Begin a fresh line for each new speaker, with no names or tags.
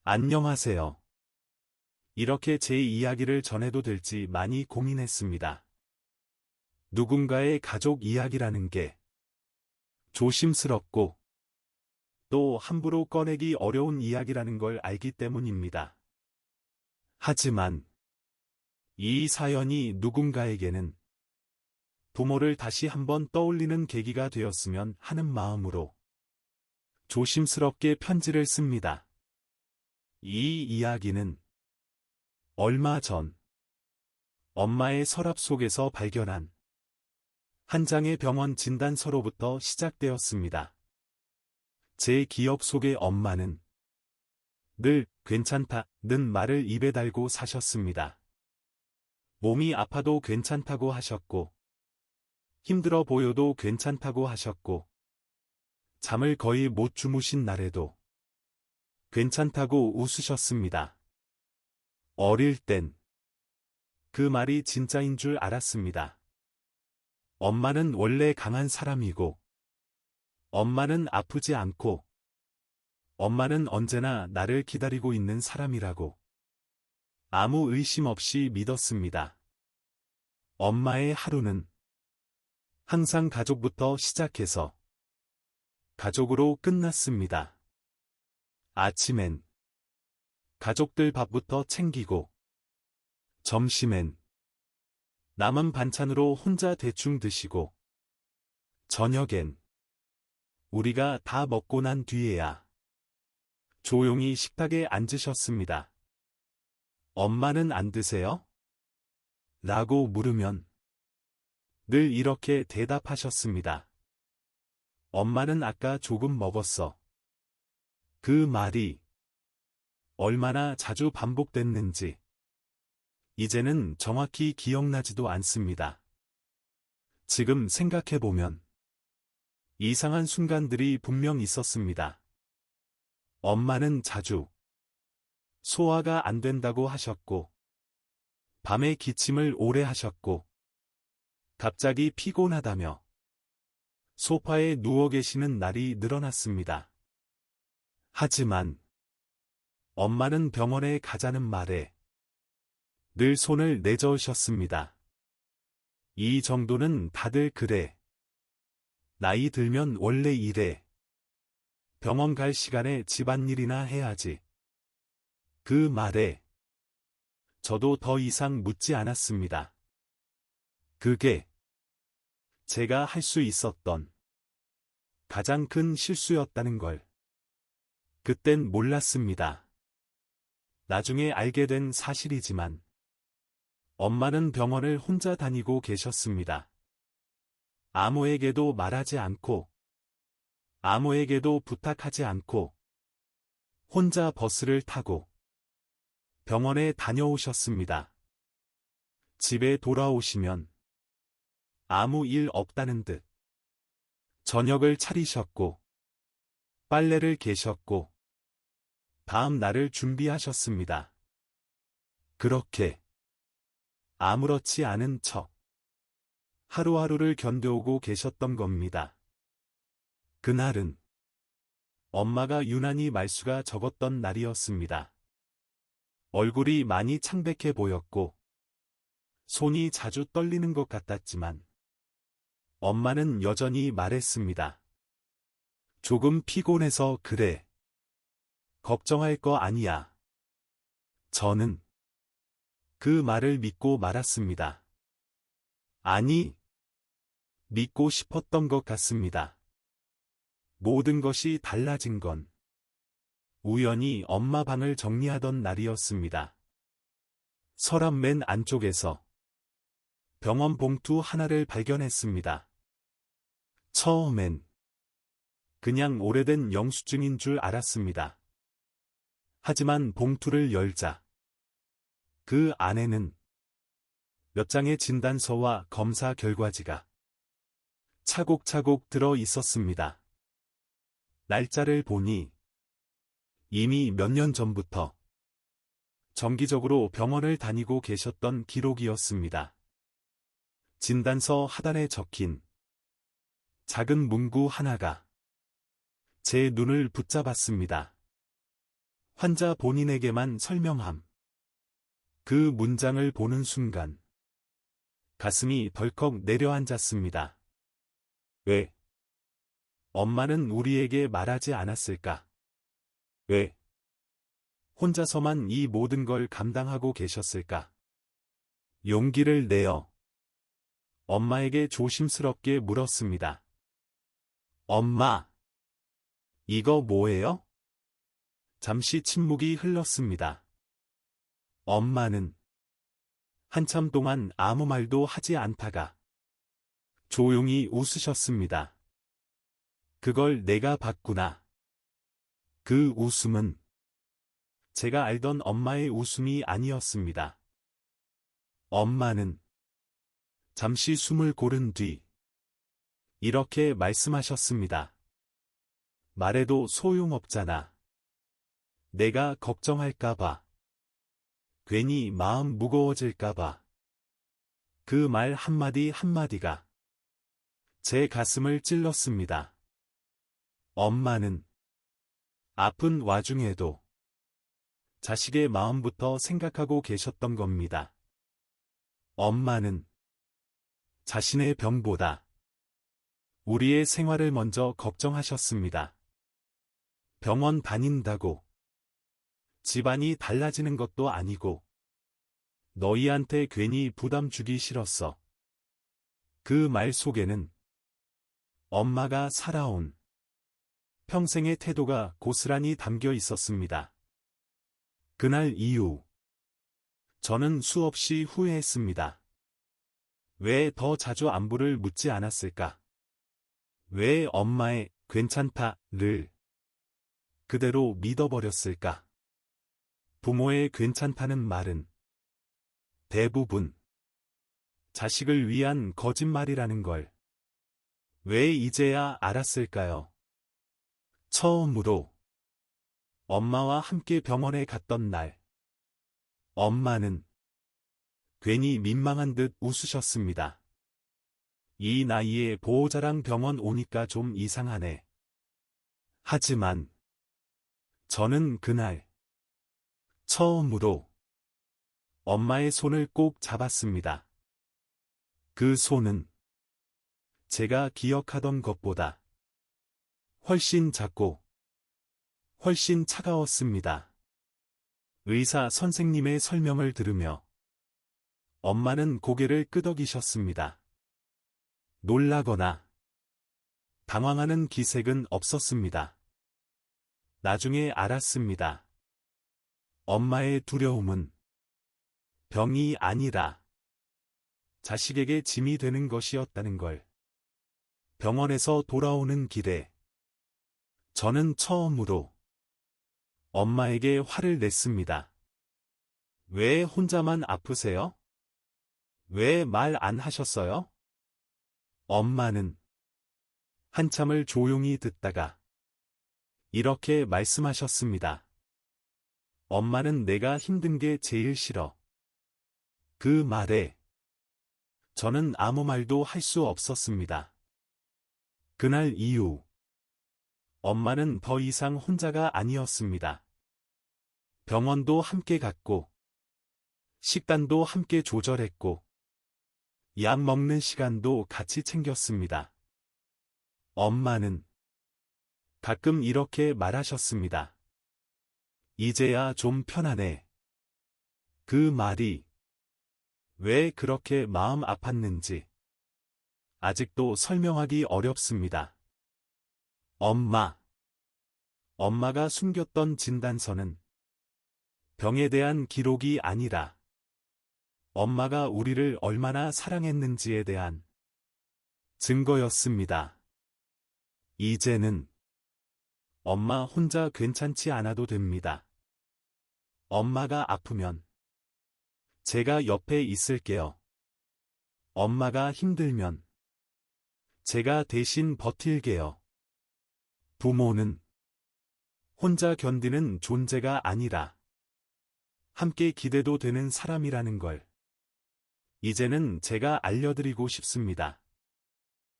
안녕하세요. 이렇게 제 이야기를 전해도 될지 많이 고민했습니다. 누군가의 가족 이야기라는 게 조심스럽고 또 함부로 꺼내기 어려운 이야기라는 걸 알기 때문입니다. 하지만 이 사연이 누군가에게는 부모를 다시 한번 떠올리는 계기가 되었으면 하는 마음으로 조심스럽게 편지를 씁니다. 이 이야기는 얼마 전 엄마의 서랍 속에서 발견한 한 장의 병원 진단서로부터 시작되었습니다. 제 기억 속의 엄마는 늘 괜찮다는 말을 입에 달고 사셨습니다. 몸이 아파도 괜찮다고 하셨고, 힘들어 보여도 괜찮다고 하셨고, 잠을 거의 못 주무신 날에도 괜찮다고 웃으셨습니다. 어릴 땐 그 말이 진짜인 줄 알았습니다. 엄마는 원래 강한 사람이고, 엄마는 아프지 않고, 엄마는 언제나 나를 기다리고 있는 사람이라고 아무 의심 없이 믿었습니다. 엄마의 하루는 항상 가족부터 시작해서 가족으로 끝났습니다. 아침엔 가족들 밥부터 챙기고, 점심엔 남은 반찬으로 혼자 대충 드시고, 저녁엔 우리가 다 먹고 난 뒤에야 조용히 식탁에 앉으셨습니다. 엄마는 안 드세요? 라고 물으면 늘 이렇게 대답하셨습니다. 엄마는 아까 조금 먹었어. 그 말이 얼마나 자주 반복됐는지 이제는 정확히 기억나지도 않습니다. 지금 생각해보면 이상한 순간들이 분명 있었습니다. 엄마는 자주 소화가 안 된다고 하셨고, 밤에 기침을 오래 하셨고, 갑자기 피곤하다며 소파에 누워 계시는 날이 늘어났습니다. 하지만 엄마는 병원에 가자는 말에 늘 손을 내저으셨습니다. 이 정도는 다들 그래. 나이 들면 원래 이래. 병원 갈 시간에 집안일이나 해야지. 그 말에 저도 더 이상 묻지 않았습니다. 그게 제가 할 수 있었던 가장 큰 실수였다는 걸 그땐 몰랐습니다. 나중에 알게 된 사실이지만 엄마는 병원을 혼자 다니고 계셨습니다. 아무에게도 말하지 않고, 아무에게도 부탁하지 않고, 혼자 버스를 타고 병원에 다녀오셨습니다. 집에 돌아오시면 아무 일 없다는 듯 저녁을 차리셨고, 빨래를 개셨고, 다음 날을 준비하셨습니다. 그렇게 아무렇지 않은 척 하루하루를 견뎌오고 계셨던 겁니다. 그날은 엄마가 유난히 말수가 적었던 날이었습니다. 얼굴이 많이 창백해 보였고, 손이 자주 떨리는 것 같았지만, 엄마는 여전히 말했습니다. 조금 피곤해서 그래. 걱정할 거 아니야. 저는 그 말을 믿고 말았습니다. 아니, 믿고 싶었던 것 같습니다. 모든 것이 달라진 건 우연히 엄마 방을 정리하던 날이었습니다. 서랍 맨 안쪽에서 병원 봉투 하나를 발견했습니다. 처음엔 그냥 오래된 영수증인 줄 알았습니다. 하지만 봉투를 열자 그 안에는 몇 장의 진단서와 검사 결과지가 차곡차곡 들어 있었습니다. 날짜를 보니 이미 몇 년 전부터 정기적으로 병원을 다니고 계셨던 기록이었습니다. 진단서 하단에 적힌 작은 문구 하나가 제 눈을 붙잡았습니다. 환자 본인에게만 설명함. 그 문장을 보는 순간 가슴이 덜컥 내려앉았습니다. 왜? 엄마는 우리에게 말하지 않았을까? 왜? 혼자서만 이 모든 걸 감당하고 계셨을까? 용기를 내어 엄마에게 조심스럽게 물었습니다. 엄마, 이거 뭐예요? 잠시 침묵이 흘렀습니다. 엄마는 한참 동안 아무 말도 하지 않다가 조용히 웃으셨습니다. 그걸 내가 봤구나. 그 웃음은 제가 알던 엄마의 웃음이 아니었습니다. 엄마는 잠시 숨을 고른 뒤 이렇게 말씀하셨습니다. 말해도 소용없잖아. 내가 걱정할까봐. 괜히 마음 무거워질까봐. 그 말 한마디 한마디가 제 가슴을 찔렀습니다. 엄마는 아픈 와중에도 자식의 마음부터 생각하고 계셨던 겁니다. 엄마는 자신의 병보다 우리의 생활을 먼저 걱정하셨습니다. 병원 다닌다고 집안이 달라지는 것도 아니고 너희한테 괜히 부담 주기 싫었어. 그 말 속에는 엄마가 살아온 평생의 태도가 고스란히 담겨 있었습니다. 그날 이후 저는 수없이 후회했습니다. 왜 더 자주 안부를 묻지 않았을까? 왜 엄마의 괜찮다를 그대로 믿어버렸을까? 부모의 괜찮다는 말은 대부분 자식을 위한 거짓말이라는 걸 왜 이제야 알았을까요? 처음으로 엄마와 함께 병원에 갔던 날, 엄마는 괜히 민망한 듯 웃으셨습니다. 이 나이에 보호자랑 병원 오니까 좀 이상하네. 하지만 저는 그날 처음으로 엄마의 손을 꼭 잡았습니다. 그 손은 제가 기억하던 것보다 훨씬 작고 훨씬 차가웠습니다. 의사 선생님의 설명을 들으며 엄마는 고개를 끄덕이셨습니다. 놀라거나 당황하는 기색은 없었습니다. 나중에 알았습니다. 엄마의 두려움은 병이 아니라 자식에게 짐이 되는 것이었다는 걸. 병원에서 돌아오는 길에 저는 처음으로 엄마에게 화를 냈습니다. 왜 혼자만 아프세요? 왜 말 안 하셨어요? 엄마는 한참을 조용히 듣다가 이렇게 말씀하셨습니다. 엄마는 내가 힘든 게 제일 싫어. 그 말에 저는 아무 말도 할 수 없었습니다. 그날 이후 엄마는 더 이상 혼자가 아니었습니다. 병원도 함께 갔고 식단도 함께 조절했고 약 먹는 시간도 같이 챙겼습니다. 엄마는 가끔 이렇게 말하셨습니다. 이제야 좀 편하네. 그 말이 왜 그렇게 마음 아팠는지 아직도 설명하기 어렵습니다. 엄마가 숨겼던 진단서는 병에 대한 기록이 아니라 엄마가 우리를 얼마나 사랑했는지에 대한 증거였습니다. 이제는 엄마 혼자 괜찮지 않아도 됩니다. 엄마가 아프면 제가 옆에 있을게요. 엄마가 힘들면 제가 대신 버틸게요. 부모는 혼자 견디는 존재가 아니라 함께 기대도 되는 사람이라는 걸 이제는 제가 알려드리고 싶습니다.